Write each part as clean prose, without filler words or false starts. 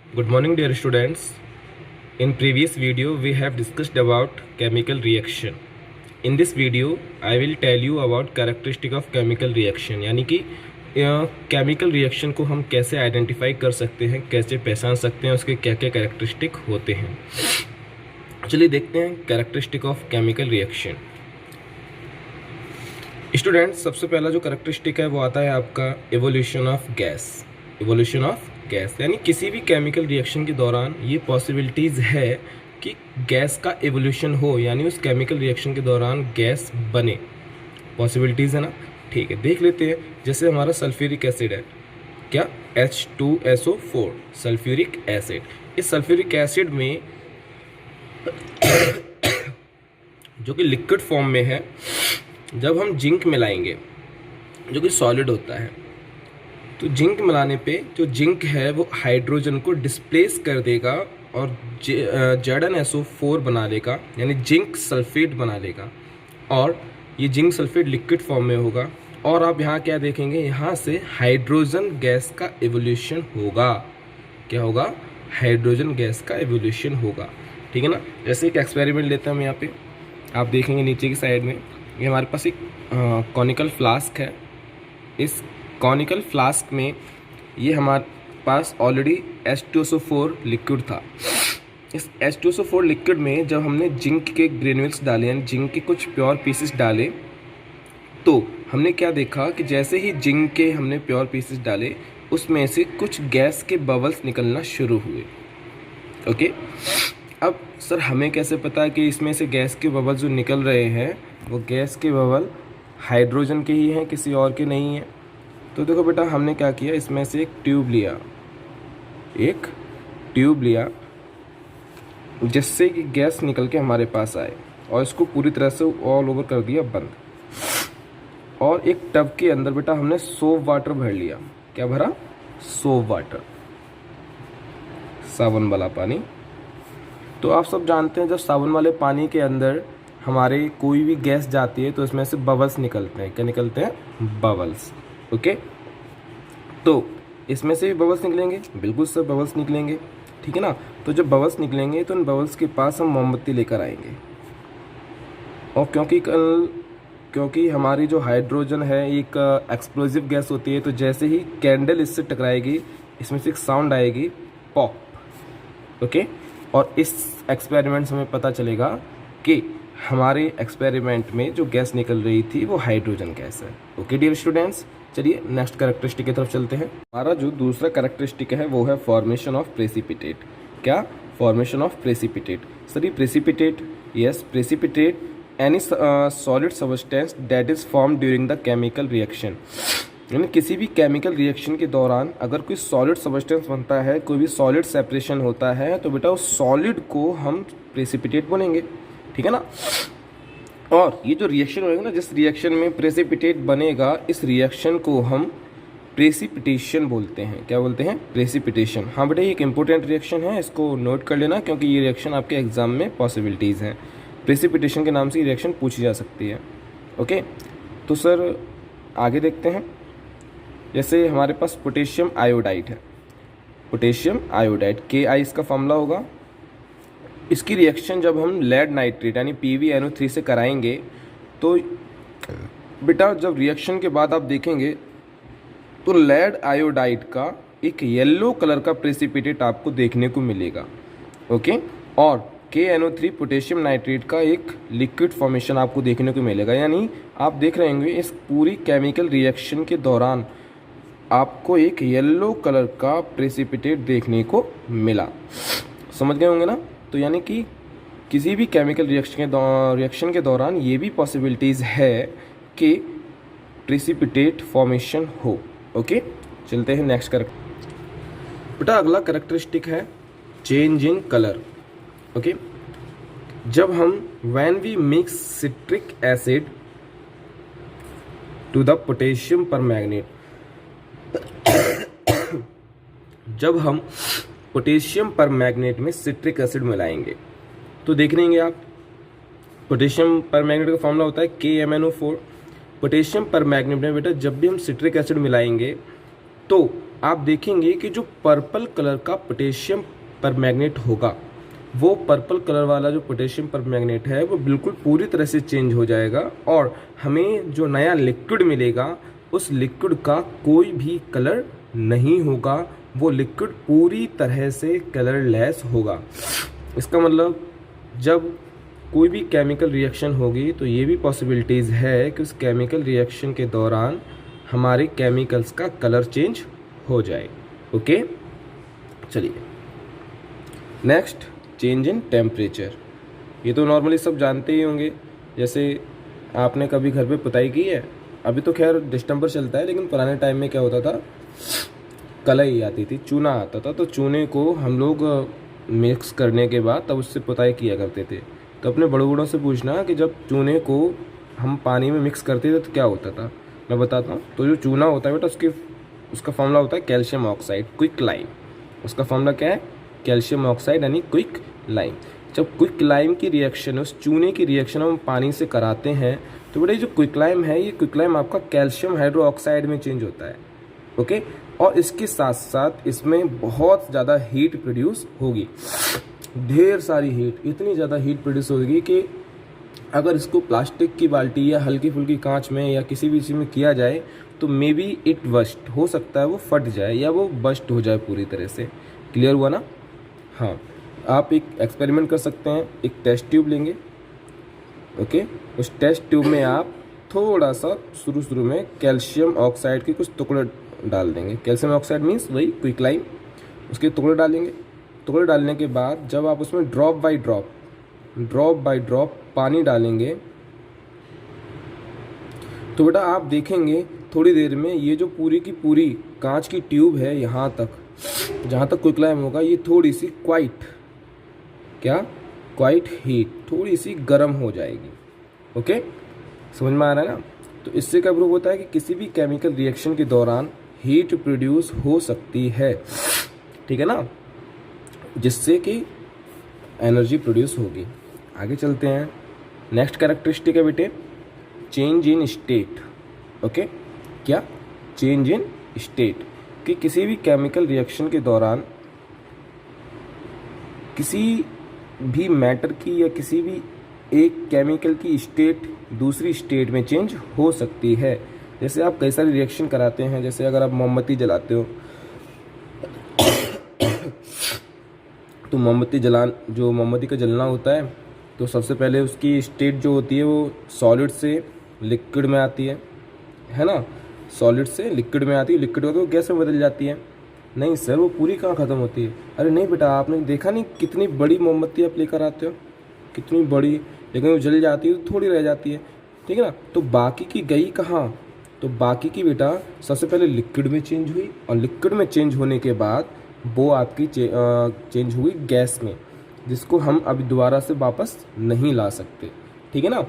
Good morning, dear students. In previous video, we have discussed about chemical reaction. In this video, I will tell you about characteristic of chemical reaction. यानी कि chemical reaction को हम कैसे identify कर सकते हैं, कैसे पहचान सकते हैं, उसके क्या क्या कैरेक्टरिस्टिक होते हैं। चलिए देखते हैं characteristic of chemical reaction. Students, सबसे पहला जो कैरेक्टरिस्टिक है वो आता है आपका evolution of gas. Evolution of gas यानी किसी भी केमिकल रिएक्शन के दौरान ये पॉसिबिलिटीज़ है कि गैस का एवोल्यूशन हो, यानी उस केमिकल रिएक्शन के दौरान गैस बने। पॉसिबिलिटीज़ है ना, ठीक है। देख लेते हैं, जैसे हमारा सल्फ्यूरिक एसिड है, क्या H2SO4 सल्फ्यूरिक एसिड। इस सल्फ्यूरिक एसिड में जो कि लिक्विड फॉर्म में है, जब हम जिंक मिलाएंगे जो कि सॉलिड होता है, तो जिंक मिलाने पे जो जिंक है वो हाइड्रोजन को डिस्प्लेस कर देगा और ZnSO4 बना लेगा, यानी जिंक सल्फेट बना लेगा। और ये जिंक सल्फेट लिक्विड फॉर्म में होगा। और आप यहाँ क्या देखेंगे, यहाँ से हाइड्रोजन गैस का एवोल्यूशन होगा। क्या होगा? हाइड्रोजन गैस का एवोल्यूशन होगा, ठीक है ना। जैसे एक एक्सपेरिमेंट लेते हैं हम यहाँ पे, आप देखेंगे नीचे की साइड में ये हमारे पास एक कॉनिकल फ्लास्क है। इस कॉनिकल फ्लास्क में ये हमारे पास ऑलरेडी H2SO4 लिक्विड था। इस H2SO4 लिक्विड में जब हमने जिंक के ग्रेन्यूल्स डाले, यानी जिंक के कुछ प्योर पीसेस डाले, तो हमने क्या देखा कि जैसे ही जिंक के हमने प्योर पीसेस डाले, उसमें से कुछ गैस के बबल्स निकलना शुरू हुए। ओके, अब सर हमें कैसे पता कि इसमें से गैस के बबल्स जो निकल रहे हैं वो गैस के बबल हाइड्रोजन के ही हैं, किसी और के नहीं हैं? तो देखो बेटा, हमने क्या किया, इसमें से एक ट्यूब लिया जिससे कि गैस निकल के हमारे पास आए, और इसको पूरी तरह से ऑल ओवर कर दिया बंद। और एक टब के अंदर बेटा हमने सोप वाटर भर लिया। क्या भरा? सोप वाटर, साबुन वाला पानी। तो आप सब जानते हैं, जब साबुन वाले पानी के अंदर हमारे कोई भी गैस जाती है तो इसमें से बबल्स निकलते हैं। क्या निकलते हैं? बबल्स। ओके, तो इसमें से भी बबल्स निकलेंगे, बिल्कुल सब बबल्स निकलेंगे, ठीक है ना। तो जब बबल्स निकलेंगे तो इन बबल्स के पास हम मोमबत्ती लेकर आएंगे। और क्योंकि हमारी जो हाइड्रोजन है एक एक्सप्लोजिव गैस होती है, तो जैसे ही कैंडल इससे टकराएगी, इसमें से एक साउंड आएगी, पॉप। ओके, और इस एक्सपेरिमेंट से हमें पता चलेगा कि हमारे एक्सपेरिमेंट में जो गैस निकल रही थी वो हाइड्रोजन गैस है। ओके डियर स्टूडेंट्स, चलिए नेक्स्ट कैरेक्टरिस्टिक की तरफ चलते हैं। हमारा जो दूसरा कैरेक्टरिस्टिक है वो है फॉर्मेशन ऑफ प्रेसिपिटेट। क्या? Formation of precipitate. सर ये precipitate, yes, precipitate any solid substance that is form during the chemical reaction. यानी किसी भी केमिकल रिएक्शन के दौरान अगर कोई सॉलिड सब्सटेंस बनता है, कोई भी सॉलिड सेपरेशन होता है, तो बेटा उस सॉलिड को हम प्रेसिपिटेट बोलेंगे, ठीक है ना। और ये जो रिएक्शन होगा ना, जिस रिएक्शन में प्रेसिपिटेट बनेगा, इस रिएक्शन को हम प्रेसिपिटेशन बोलते हैं। क्या बोलते हैं? प्रेसिपिटेशन। हाँ बेटा, ये एक इंपॉर्टेंट रिएक्शन है, इसको नोट कर लेना, क्योंकि ये रिएक्शन आपके एग्जाम में पॉसिबिलिटीज़ हैं। प्रेसिपिटेशन के नाम से ये रिएक्शन पूछी जा सकती है। ओके, तो सर आगे देखते हैं। जैसे हमारे पास पोटेशियम आयोडाइड है, पोटेशियम आयोडाइड, Ki इसका फॉर्मूला होगा। इसकी रिएक्शन जब हम लेड नाइट्रेट यानी PbNO3 से कराएंगे, तो बेटा जब रिएक्शन के बाद आप देखेंगे तो लेड आयोडाइड का एक येलो कलर का प्रेसिपिटेट आपको देखने को मिलेगा। ओके, और KNO3 पोटेशियम नाइट्रेट का एक लिक्विड फॉर्मेशन आपको देखने को मिलेगा। यानी आप देख रहे होंगे इस पूरी केमिकल रिएक्शन के दौरान आपको एक येलो कलर का प्रेसिपिटेट देखने को मिला। समझ गए होंगे ना। तो यानी कि किसी भी केमिकल रिएक्शन के दौरान ये भी पॉसिबिलिटीज़ है कि प्रेसिपिटेट फॉर्मेशन हो। ओके, चलते हैं नेक्स्ट बेटा अगला कैरेक्टरिस्टिक है चेंज इन कलर। ओके, जब हम when we mix citric acid to the potassium permanganate, जब हम पोटेशियम परमैंगनेट में सिट्रिक एसिड मिलाएंगे, तो देख लेंगे आप पोटेशियम परमैंगनेट का फॉर्मूला होता है KMnO4। पोटेशियम परमैंगनेट में बेटा जब भी हम सिट्रिक एसिड मिलाएंगे तो आप देखेंगे कि जो पर्पल कलर का पोटेशियम परमैंगनेट होगा, वो पर्पल कलर वाला जो पोटेशियम परमैंगनेट है वो बिल्कुल पूरी तरह से चेंज हो जाएगा और हमें जो नया लिक्विड मिलेगा उस लिक्विड का कोई भी कलर नहीं होगा, वो लिक्विड पूरी तरह से कलरलेस होगा। इसका मतलब जब कोई भी केमिकल रिएक्शन होगी तो ये भी पॉसिबिलिटीज़ है कि उस केमिकल रिएक्शन के दौरान हमारे केमिकल्स का कलर चेंज हो जाए। ओके, चलिए नेक्स्ट, चेंज इन टेम्परेचर। ये तो नॉर्मली सब जानते ही होंगे। जैसे आपने कभी घर पे पुताई की है, अभी तो खैर डिस्टेम्बर चलता है, लेकिन पुराने टाइम में क्या होता था, कलई आती थी, चूना आता था, तो चूने को हम लोग मिक्स करने के बाद तब उससे पुताई किया करते थे। तो अपने बड़े बूढ़ों से पूछना कि जब चूने को हम पानी में मिक्स करते थे तो क्या होता था। मैं बताता हूँ। तो जो चूना होता है बेटा, उसका फॉर्मूला होता है कैल्शियम ऑक्साइड, क्विक लाइम। उसका फॉर्मूला क्या है? कैल्शियम ऑक्साइड यानी क्विक लाइम। जब क्विक लाइम की रिएक्शन, उस चूने की रिएक्शन हम पानी से कराते हैं तो बेटा जो क्विक लाइम है, ये क्विक लाइम आपका कैल्शियम हाइड्रोक्साइड में चेंज होता है। ओके, और इसके साथ साथ इसमें बहुत ज़्यादा हीट प्रोड्यूस होगी, ढेर सारी हीट, इतनी ज़्यादा हीट प्रोड्यूस होगी कि अगर इसको प्लास्टिक की बाल्टी या हल्की फुल्की कांच में या किसी भी चीज़ में किया जाए तो मे बी इट बस्ट, हो सकता है वो फट जाए या वो बस्ट हो जाए पूरी तरह से। क्लियर हुआ ना? हाँ, आप एक एक्सपेरिमेंट कर सकते हैं। एक टेस्ट ट्यूब लेंगे, ओके, उस टेस्ट ट्यूब में आप थोड़ा सा शुरू में कैल्शियम ऑक्साइड के कुछ टुकड़े डाल देंगे। कैल्शियम ऑक्साइड मीन्स वही क्विक लाइम, उसके टुकड़े डालेंगे। टुकड़े डालने के बाद जब आप उसमें ड्रॉप बाय ड्रॉप पानी डालेंगे तो बेटा आप देखेंगे थोड़ी देर में ये जो पूरी की पूरी कांच की ट्यूब है, यहाँ तक जहाँ तक क्विक लाइम होगा, ये थोड़ी सी क्वाइट हीट, थोड़ी सी गर्म हो जाएगी। ओके, समझ में आ रहा है ना? तो इससे क्या प्रूव होता है कि किसी भी केमिकल रिएक्शन के दौरान हीट प्रोड्यूस हो सकती है, ठीक है ना, जिससे कि एनर्जी प्रोड्यूस होगी। आगे चलते हैं। नेक्स्ट कैरेक्टरिस्टिक है बेटे चेंज इन स्टेट। ओके, क्या? चेंज इन स्टेट, कि किसी भी केमिकल रिएक्शन के दौरान किसी भी मैटर की या किसी भी एक केमिकल की स्टेट दूसरी स्टेट में चेंज हो सकती है। जैसे आप कई सारे रिएक्शन कराते हैं, जैसे अगर आप मोमबत्ती जलाते हो तो मोमबत्ती का जलना होता है तो सबसे पहले उसकी स्टेट जो होती है वो सॉलिड से लिक्विड में आती है ना, सॉलिड से लिक्विड में आती है, लिक्विड होकर वो गैस में बदल जाती है। नहीं सर, वो पूरी कहाँ ख़त्म होती है? अरे नहीं बेटा, आपने देखा नहीं कितनी बड़ी मोमबत्ती आप लेकर आते हो, कितनी बड़ी, लेकिन वो जल जाती है तो थोड़ी रह जाती है, ठीक है ना। तो बाकी की गई कहाँ? तो बाकी की बेटा सबसे पहले लिक्विड में चेंज हुई और लिक्विड में चेंज होने के बाद वो आपकी चेंज हुई गैस में, जिसको हम अभी दोबारा से वापस नहीं ला सकते, ठीक है ना।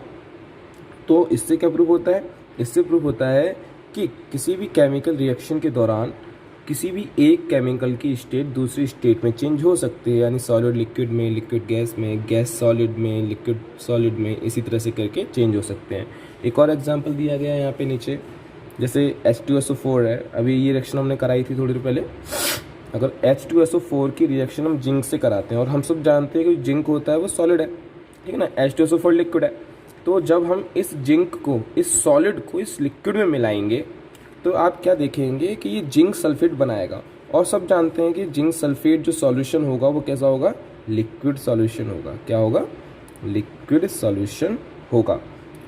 तो इससे क्या प्रूफ होता है? इससे प्रूफ होता है कि किसी भी केमिकल रिएक्शन के दौरान किसी भी एक केमिकल की स्टेट दूसरी स्टेट में चेंज हो सकती है, यानी सॉलिड लिक्विड में, लिक्विड गैस में, गैस सॉलिड में, लिक्विड सॉलिड में, इसी तरह से करके चेंज हो सकते हैं। एक और एग्जांपल दिया गया है यहाँ पे नीचे, जैसे H2SO4 है, अभी ये रिएक्शन हमने कराई थी थोड़ी देर पहले। अगर H2SO4 की रिएक्शन हम जिंक से कराते हैं और हम सब जानते हैं कि जिंक होता है वो सॉलिड है, ठीक है ना, H2SO4 लिक्विड है। तो जब हम इस जिंक को, इस सॉलिड को इस लिक्विड में मिलाएंगे तो आप क्या देखेंगे कि ये जिंक सल्फेट बनाएगा। और सब जानते हैं कि जिंक सल्फेट जो सॉल्यूशन होगा वो कैसा होगा? लिक्विड सॉल्यूशन होगा। क्या होगा? लिक्विड सॉल्यूशन होगा।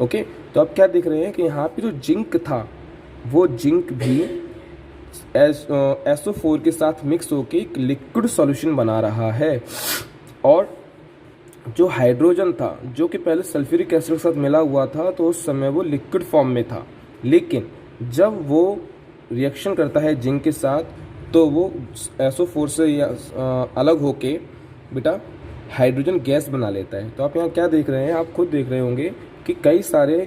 ओके, तो आप क्या देख रहे हैं कि यहाँ पे जो जिंक था वो जिंक भी SO4 के साथ मिक्स होकर एक लिक्विड सॉल्यूशन बना रहा है। और जो हाइड्रोजन था जो कि पहले सल्फ्यूरिक एसिड के साथ मिला हुआ था तो उस समय वो लिक्विड फॉर्म में था, लेकिन जब वो रिएक्शन करता है जिंक के साथ तो वो SO4 से अलग होके बेटा हाइड्रोजन गैस बना लेता है। तो आप यहाँ क्या देख रहे हैं? आप खुद देख रहे होंगे कि कई सारे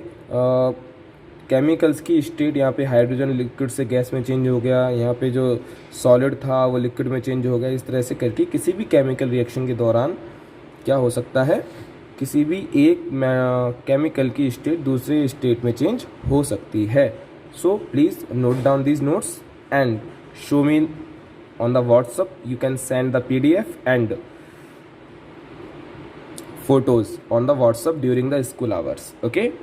केमिकल्स की स्टेट यहाँ पे हाइड्रोजन लिक्विड से गैस में चेंज हो गया, यहाँ पे जो सॉलिड था वो लिक्विड में चेंज हो गया। इस तरह से करके किसी भी केमिकल रिएक्शन के दौरान क्या हो सकता है? किसी भी एक केमिकल की स्टेट दूसरे स्टेट में चेंज हो सकती है। So please note down these notes and show me on the WhatsApp. You can send the PDF and photos on the WhatsApp during the school hours. Okay,